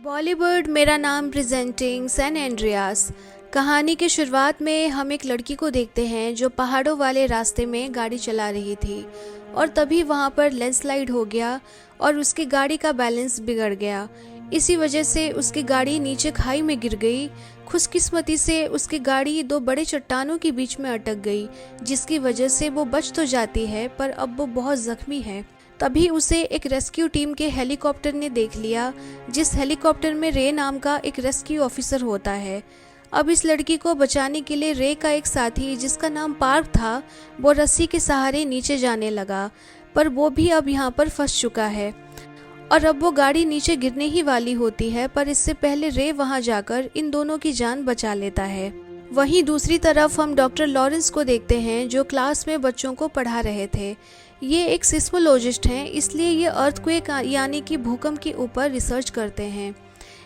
बॉलीवुड मेरा नाम presenting San Andreas. कहानी की शुरुआत में हम एक लड़की को देखते हैं जो पहाड़ों वाले रास्ते में गाड़ी चला रही थी और तभी वहां पर लैंडस्लाइड हो गया और उसकी गाड़ी का बैलेंस बिगड़ गया। इसी वजह से उसकी गाड़ी नीचे खाई में गिर गई। खुशकिस्मती से उसकी गाड़ी दो बड़े चट्टानों के बीच में अटक गई, जिसकी वजह से वो बच तो जाती है पर अब वो बहुत जख्मी है। तभी उसे एक रेस्क्यू टीम के हेलीकॉप्टर ने देख लिया, जिस हेलीकॉप्टर में रे नाम का एक रेस्क्यू ऑफिसर होता है। अब इस लड़की को बचाने के लिए रे का एक साथी जिसका नाम पार्क था, वो रस्सी के सहारे नीचे जाने लगा, पर वो भी अब यहाँ पर फंस चुका है और अब वो गाड़ी नीचे गिरने ही वाली होती है, पर इससे पहले रे वहाँ जाकर इन दोनों की जान बचा लेता है। वहीं दूसरी तरफ हम डॉक्टर लॉरेंस को देखते हैं जो क्लास में बच्चों को पढ़ा रहे थे। ये एक सिस्मोलॉजिस्ट हैं, इसलिए ये अर्थक्वेक यानी कि भूकंप के ऊपर रिसर्च करते हैं।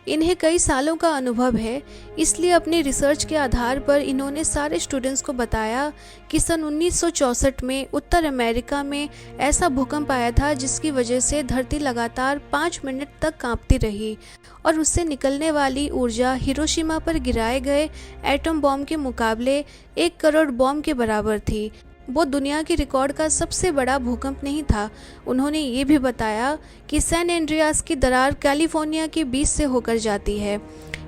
इन्हें कई सालों का अनुभव है, इसलिए अपनी रिसर्च के आधार पर इन्होंने सारे स्टूडेंट्स को बताया कि सन 1964 में उत्तर अमेरिका में ऐसा भूकंप आया था जिसकी वजह से धरती लगातार 5 मिनट तक कांपती रही और उससे निकलने वाली ऊर्जा हिरोशिमा पर गिराए गए एटम बॉम्ब के मुकाबले 1 करोड़ बॉम्ब के बराबर थी। वो दुनिया के रिकॉर्ड का सबसे बड़ा भूकंप नहीं था। उन्होंने ये भी बताया कि सैन एंड्रियास की दरार कैलिफोर्निया के बीच से होकर जाती है।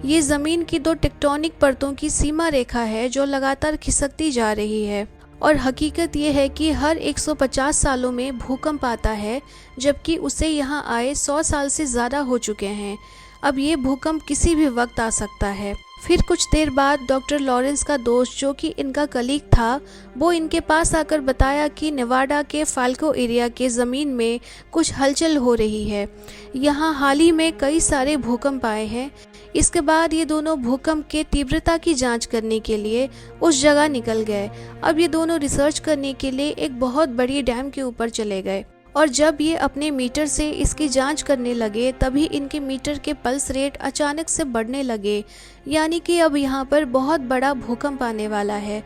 ये ज़मीन की 2 टेक्टोनिक परतों की सीमा रेखा है जो लगातार खिसकती जा रही है और हकीकत ये है कि हर 150 सालों में भूकंप आता है, जबकि उसे यहाँ आए 100 साल से ज़्यादा हो चुके हैं। अब ये भूकंप किसी भी वक्त आ सकता है। फिर कुछ देर बाद डॉक्टर लॉरेंस का दोस्त जो कि इनका कलीग था, वो इनके पास आकर बताया कि नेवाडा के फाल्को एरिया के ज़मीन में कुछ हलचल हो रही है। यहाँ हाल ही में कई सारे भूकंप आए हैं। इसके बाद ये दोनों भूकंप के तीव्रता की जांच करने के लिए उस जगह निकल गए। अब ये दोनों रिसर्च करने के लिए एक बहुत बड़ी डैम के ऊपर चले गए और जब ये अपने मीटर से इसकी जांच करने लगे तभी इनके मीटर के पल्स रेट अचानक से बढ़ने लगे, यानी कि अब यहाँ पर बहुत बड़ा भूकंप आने वाला है।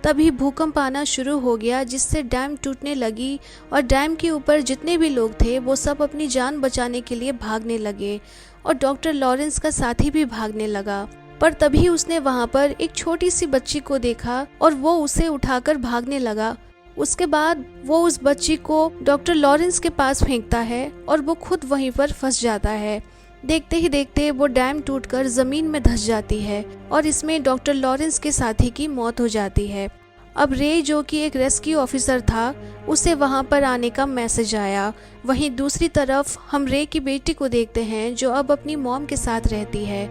तभी भूकंप आना शुरू हो गया जिससे डैम टूटने लगी और डैम के ऊपर जितने भी लोग थे वो सब अपनी जान बचाने के लिए भागने लगे और डॉक्टर लॉरेंस का साथी भी भागने लगा। पर तभी उसने वहाँ पर एक छोटी सी बच्ची को देखा और वो उसे उठाकर भागने लगा। उसके बाद वो उस बच्ची को डॉक्टर लॉरेंस के पास फेंकता है और वो खुद वहीं पर फंस जाता है। देखते ही देखते वो डैम टूटकर ज़मीन में धंस जाती है और इसमें डॉक्टर लॉरेंस के साथी की मौत हो जाती है। अब रे जो कि एक रेस्क्यू ऑफिसर था, उसे वहां पर आने का मैसेज आया। वहीं दूसरी तरफ हम रे की बेटी को देखते हैं जो अब अपनी मॉम के साथ रहती है,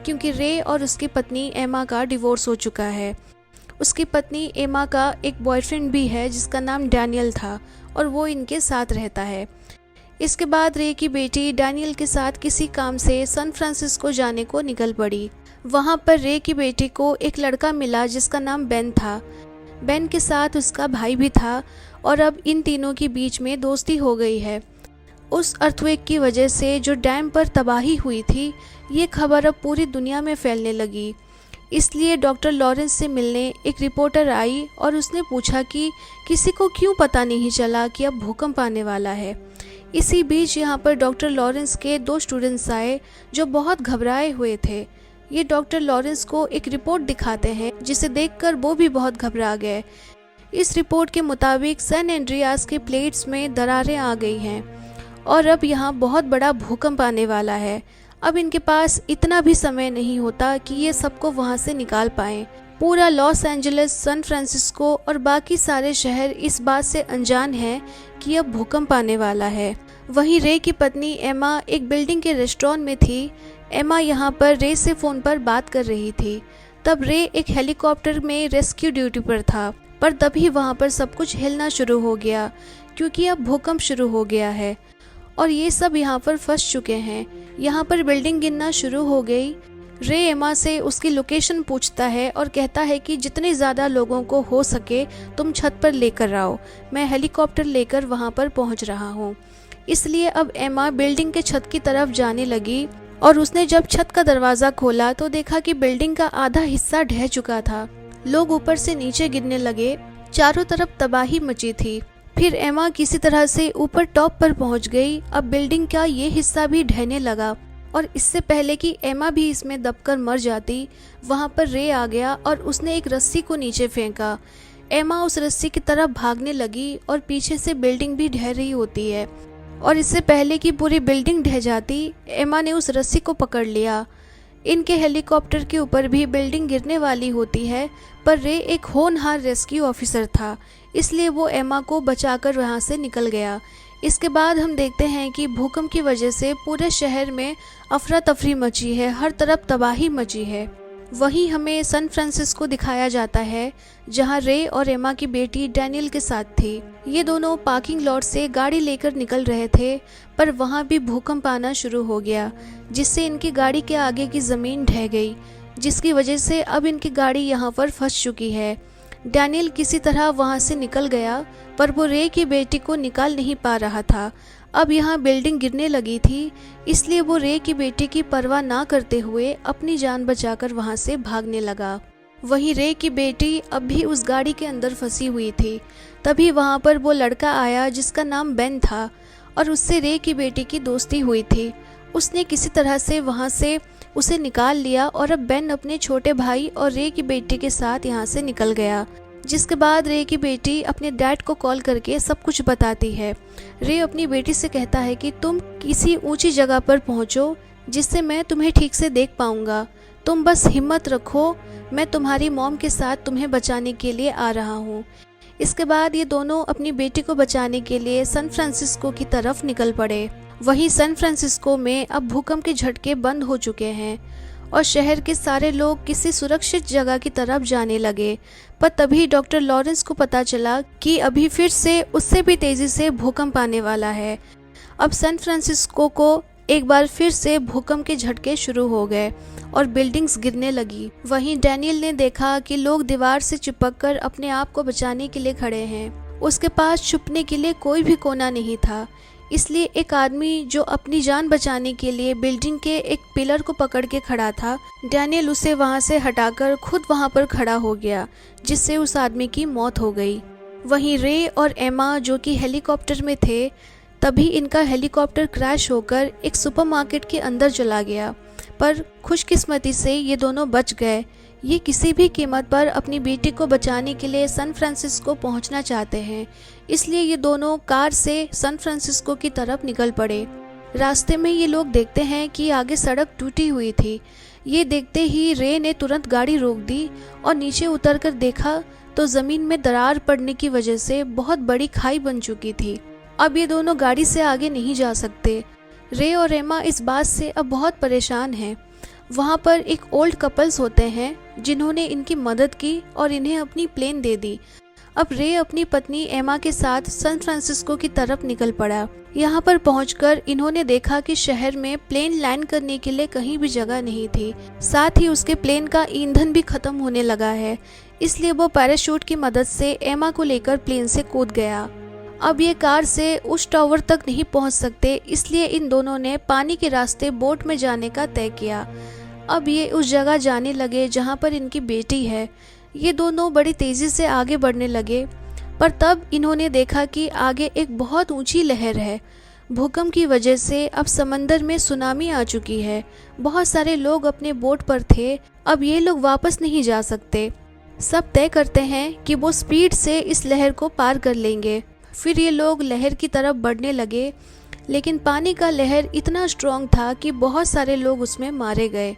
क्योंकि रे और उसकी पत्नी एमा का डिवोर्स हो चुका है। उसकी पत्नी एमा का एक बॉयफ्रेंड भी है जिसका नाम डैनियल था और वो इनके साथ रहता है। इसके बाद रे की बेटी डैनियल के साथ किसी काम से सैन फ्रांसिस्को जाने को निकल पड़ी। वहाँ पर रे की बेटी को एक लड़का मिला जिसका नाम बेन था। बेन के साथ उसका भाई भी था और अब इन तीनों के बीच में दोस्ती हो गई है। उस अर्थक्वेक की वजह से जो डैम पर तबाही हुई थी, ये खबर अब पूरी दुनिया में फैलने लगी। इसलिए डॉक्टर लॉरेंस से मिलने एक रिपोर्टर आई और उसने पूछा कि किसी को क्यों पता नहीं चला कि अब भूकंप आने वाला है। इसी बीच यहाँ पर डॉक्टर लॉरेंस के 2 स्टूडेंट्स आए जो बहुत घबराए हुए थे। ये डॉक्टर लॉरेंस को एक रिपोर्ट दिखाते हैं जिसे देखकर वो भी बहुत घबरा गए। इस रिपोर्ट के मुताबिक सैन एंड्रियास के प्लेट्स में दरारें आ गई हैं और अब यहाँ बहुत बड़ा भूकंप आने वाला है। अब इनके पास इतना भी समय नहीं होता कि ये सबको वहाँ से निकाल पाएं। पूरा लॉस एंजलिस, सैन फ्रांसिस्को और बाकी सारे शहर इस बात से अनजान हैं कि अब भूकंप आने वाला है। वहीं रे की पत्नी एमा एक बिल्डिंग के रेस्टोरेंट में थी। एमा यहाँ पर रे से फ़ोन पर बात कर रही थी। तब रे एक हेलीकॉप्टर में रेस्क्यू ड्यूटी पर था, पर तभी वहाँ पर सब कुछ हिलना शुरू हो गया क्योंकि अब भूकंप शुरू हो गया है और ये सब यहाँ पर फंस चुके हैं। यहाँ पर बिल्डिंग गिरना शुरू हो गई। रे एमा से उसकी लोकेशन पूछता है और कहता है कि जितने ज़्यादा लोगों को हो सके तुम छत पर लेकर आओ, मैं हेलीकॉप्टर लेकर वहाँ पर पहुँच रहा हूँ। इसलिए अब एमा बिल्डिंग के छत की तरफ जाने लगी और उसने जब छत का दरवाज़ा खोला तो देखा कि बिल्डिंग का आधा हिस्सा ढह चुका था। लोग ऊपर से नीचे गिरने लगे, चारों तरफ तबाही मची थी। फिर एमा किसी तरह से ऊपर टॉप पर पहुंच गई। अब बिल्डिंग का ये हिस्सा भी ढहने लगा और इससे पहले कि एमा भी इसमें दबकर मर जाती, वहाँ पर रे आ गया और उसने एक रस्सी को नीचे फेंका। एमा उस रस्सी की तरफ भागने लगी और पीछे से बिल्डिंग भी ढह रही होती है, और इससे पहले कि पूरी बिल्डिंग ढह जाती, एमा ने उस रस्सी को पकड़ लिया। इनके हेलीकॉप्टर के ऊपर भी बिल्डिंग गिरने वाली होती है, पर रे एक होनहार रेस्क्यू ऑफिसर था, इसलिए वो एमा को बचाकर वहाँ से निकल गया। इसके बाद हम देखते हैं कि भूकंप की वजह से पूरे शहर में अफरा तफरी मची है, हर तरफ तबाही मची है। वहीं हमें सैन फ्रांसिस्को दिखाया जाता है, जहां रे और एमा की बेटी डैनियल के साथ थी। ये दोनों पार्किंग लॉट से गाड़ी लेकर निकल रहे थे, पर वहां भी भूकंप आना शुरू हो गया, जिससे इनकी गाड़ी के आगे की ज़मीन ढह गई, जिसकी वजह से अब इनकी गाड़ी यहाँ पर फंस चुकी है। डैनियल किसी तरह वहाँ से निकल गया, पर वो रे की बेटी को निकाल नहीं पा रहा था। अब यहाँ बिल्डिंग गिरने लगी थी, इसलिए वो रे की बेटी की परवाह ना करते हुए अपनी जान बचाकर वहाँ से भागने लगा। वहीं रे की बेटी अब भी उस गाड़ी के अंदर फंसी हुई थी। तभी वहाँ पर वो लड़का आया जिसका नाम बेन था, और उससे रे की बेटी की दोस्ती हुई थी। उसने किसी तरह से वहाँ से उसे निकाल लिया, और अब बेन अपने छोटे भाई और रे की बेटी के साथ यहाँ से निकल गया। जिसके बाद रे की बेटी अपने डैड को कॉल करके सब कुछ बताती है। रे अपनी बेटी से कहता है कि तुम किसी ऊंची जगह पर पहुंचो, जिससे मैं तुम्हें ठीक से देख पाऊंगा। तुम बस हिम्मत रखो, मैं तुम्हारी मॉम के साथ तुम्हें बचाने के लिए आ रहा हूँ। इसके बाद ये दोनों अपनी बेटी को बचाने के लिए सैन फ्रांसिस्को की तरफ निकल पड़े। वहीं सैन फ्रांसिस्को में अब भूकंप के झटके बंद हो चुके हैं, और शहर के सारे लोग किसी सुरक्षित जगह की तरफ जाने लगे। पर तभी डॉक्टर लॉरेंस को पता चला कि अभी फिर से उससे भी तेज़ी से भूकंप आने वाला है। अब सैन फ्रांसिस्को को एक बार फिर से भूकंप के झटके शुरू हो गए और बिल्डिंग्स गिरने लगी। वहीं डैनियल ने देखा कि लोग दीवार से चिपककर अपने आप को बचाने के लिए खड़े हैं। उसके पास छुपने के लिए कोई भी कोना नहीं था, इसलिए एक आदमी जो अपनी जान बचाने के लिए बिल्डिंग के एक पिलर को पकड़ के खड़ा था, डैनियल उसे वहां से हटाकर खुद वहां पर खड़ा हो गया, जिससे उस आदमी की मौत हो गई। वहीं रे और एमा जो कि हेलीकॉप्टर में थे, तभी इनका हेलीकॉप्टर क्रैश होकर एक सुपरमार्केट के अंदर चला गया, पर खुशकिस्मती से ये दोनों बच गए। ये किसी भी कीमत पर अपनी बेटी को बचाने के लिए सैन फ्रांसिस्को पहुंचना चाहते हैं, इसलिए ये दोनों कार से सैन फ्रांसिस्को की तरफ निकल पड़े। रास्ते में ये लोग देखते हैं कि आगे सड़क टूटी हुई थी। ये देखते ही रे ने तुरंत गाड़ी रोक दी और नीचे उतरकर देखा तो ज़मीन में दरार पड़ने की वजह से बहुत बड़ी खाई बन चुकी थी। अब ये दोनों गाड़ी से आगे नहीं जा सकते। रे और एमा इस बात से अब बहुत परेशान हैं। वहाँ पर एक ओल्ड कपल्स होते हैं जिन्होंने इनकी मदद की और इन्हें अपनी प्लेन दे दी। अब रे अपनी पत्नी एमा के साथ सैन फ्रांसिस्को की तरफ निकल पड़ा। यहाँ पर पहुंचकर इन्होंने देखा कि शहर में प्लेन लैंड करने के लिए कहीं भी जगह नहीं थी। साथ ही उसके प्लेन का ईंधन भी खत्म होने लगा है, इसलिए वो पैराशूट की मदद से एमा को लेकर प्लेन से कूद गया। अब ये कार से उस टावर तक नहीं पहुंच सकते, इसलिए इन दोनों ने पानी के रास्ते बोट में जाने का तय किया। अब ये उस जगह जाने लगे जहां पर इनकी बेटी है। ये दोनों बड़ी तेज़ी से आगे बढ़ने लगे, पर तब इन्होंने देखा कि आगे एक बहुत ऊंची लहर है। भूकंप की वजह से अब समंदर में सुनामी आ चुकी है। बहुत सारे लोग अपने बोट पर थे। अब ये लोग वापस नहीं जा सकते। सब तय करते हैं कि वो स्पीड से इस लहर को पार कर लेंगे। फिर ये लोग लहर की तरफ बढ़ने लगे, लेकिन पानी का लहर इतना स्ट्रॉन्ग था कि बहुत सारे लोग उसमें मारे गए।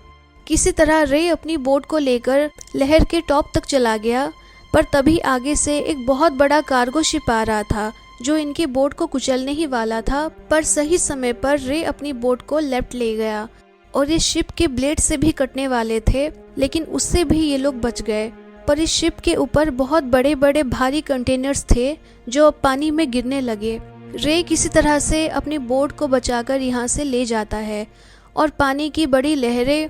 किसी तरह रे अपनी बोट को लेकर लहर के टॉप तक चला गया, पर तभी आगे से एक बहुत बड़ा कार्गो शिप आ रहा था जो इनकी बोट को कुचलने ही वाला था। पर सही समय पर रे अपनी बोट को लेफ्ट ले गया और इस शिप के ब्लेड से भी कटने वाले थे, लेकिन उससे भी ये लोग बच गए। पर इस शिप के ऊपर बहुत बड़े बड़े भारी कंटेनर्स थे जो अब पानी में गिरने लगे। रे किसी तरह से अपनी बोट को बचाकर यहाँ से ले जाता है और पानी की बड़ी लहरें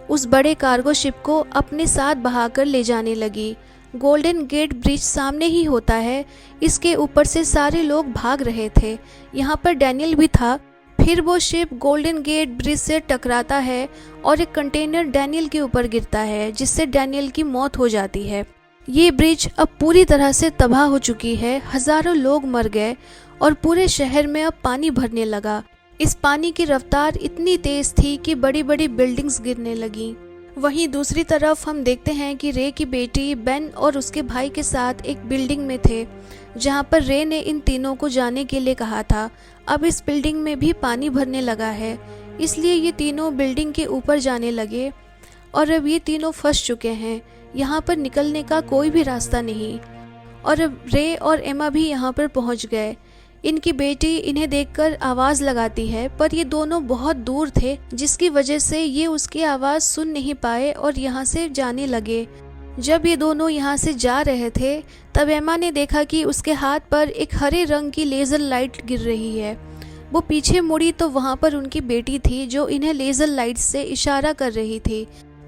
उस बड़े कार्गो शिप को अपने साथ बहाकर ले जाने लगी। गोल्डन गेट ब्रिज सामने ही होता है, इसके ऊपर से सारे लोग भाग रहे थे। यहाँ पर डैनियल भी था। फिर वो शिप गोल्डन गेट ब्रिज से टकराता है और एक कंटेनर डैनियल के ऊपर गिरता है, जिससे डैनियल की मौत हो जाती है। ये ब्रिज अब पूरी तरह से तबाह हो चुकी है। हजारों लोग मर गए और पूरे शहर में अब पानी भरने लगा। इस पानी की रफ्तार इतनी तेज थी कि बड़ी बड़ी बिल्डिंग्स गिरने लगीं। वहीं दूसरी तरफ हम देखते हैं कि रे की बेटी बेन और उसके भाई के साथ एक बिल्डिंग में थे, जहां पर रे ने इन तीनों को जाने के लिए कहा था। अब इस बिल्डिंग में भी पानी भरने लगा है, इसलिए ये तीनों बिल्डिंग के ऊपर जाने लगे और अब ये तीनों फंस चुके हैं। यहाँ पर निकलने का कोई भी रास्ता नहीं और अब रे और एमा भी यहाँ पर पहुँच गए। इनकी बेटी इन्हें देखकर आवाज़ लगाती है, पर ये दोनों बहुत दूर थे, जिसकी वजह से ये उसकी आवाज़ सुन नहीं पाए और यहाँ से जाने लगे। जब ये दोनों यहाँ से जा रहे थे, तब एमा ने देखा कि उसके हाथ पर एक हरे रंग की लेज़र लाइट गिर रही है। वो पीछे मुड़ी तो वहाँ पर उनकी बेटी थी, जो इन्हें लेज़र लाइट से इशारा कर रही थी।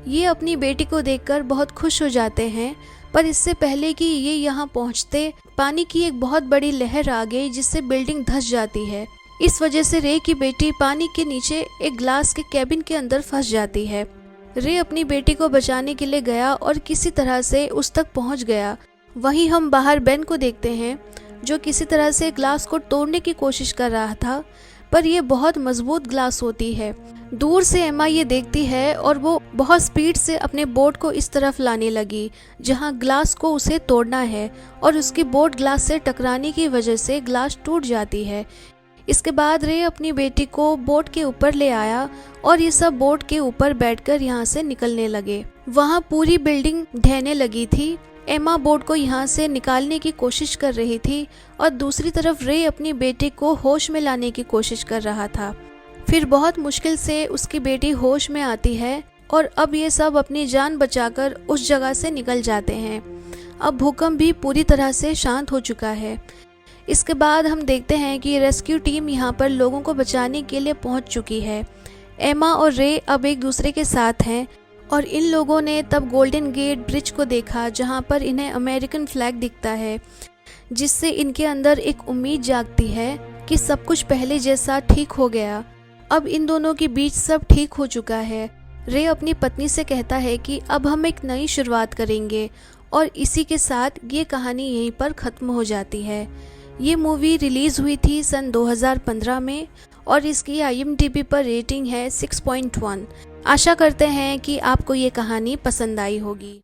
ये अपनी बेटी को देखकर बहुत खुश हो जाते हैं, पर इससे पहले कि ये यहाँ पहुँचते, पानी की एक बहुत बड़ी लहर आ गई, जिससे बिल्डिंग धंस जाती है। इस वजह से रे की बेटी पानी के नीचे एक ग्लास के कैबिन के अंदर फंस जाती है। रे अपनी बेटी को बचाने के लिए गया और किसी तरह से उस तक पहुँच गया। वहीं हम बाहर बेन को देखते हैं, जो किसी तरह से ग्लास को तोड़ने की कोशिश कर रहा था, पर यह बहुत मजबूत ग्लास होती है। दूर से एमा ये देखती है और वो बहुत स्पीड से अपने बोट को इस तरफ लाने लगी, जहां ग्लास को उसे तोड़ना है, और उसकी बोट ग्लास से टकराने की वजह से ग्लास टूट जाती है। इसके बाद रे अपनी बेटी को बोट के ऊपर ले आया और ये सब बोट के ऊपर बैठकर यहाँ से निकलने लगे। वहाँ पूरी बिल्डिंग ढहने लगी थी। एमा बोट को यहाँ से निकालने की कोशिश कर रही थी और दूसरी तरफ रे अपनी बेटी को होश में लाने की कोशिश कर रहा था। फिर बहुत मुश्किल से उसकी बेटी होश में आती है और अब ये सब अपनी जान बचाकर उस जगह से निकल जाते हैं। अब भूकंप भी पूरी तरह से शांत हो चुका है। इसके बाद हम देखते हैं कि रेस्क्यू टीम यहाँ पर लोगों को बचाने के लिए पहुँच चुकी है। एमा और रे अब एक दूसरे के साथ हैं और इन लोगों ने तब गोल्डन गेट ब्रिज को देखा, जहाँ पर इन्हें अमेरिकन फ्लैग दिखता है, जिससे इनके अंदर एक उम्मीद जागती है कि सब कुछ पहले जैसा ठीक हो गया। अब इन दोनों के बीच सब ठीक हो चुका है। रे अपनी पत्नी से कहता है कि अब हम एक नई शुरुआत करेंगे और इसी के साथ ये कहानी यहीं पर ख़त्म हो जाती है। ये मूवी रिलीज़ हुई थी सन 2015 में और इसकी IMDb पर रेटिंग है 6.1। आशा करते हैं कि आपको ये कहानी पसंद आई होगी।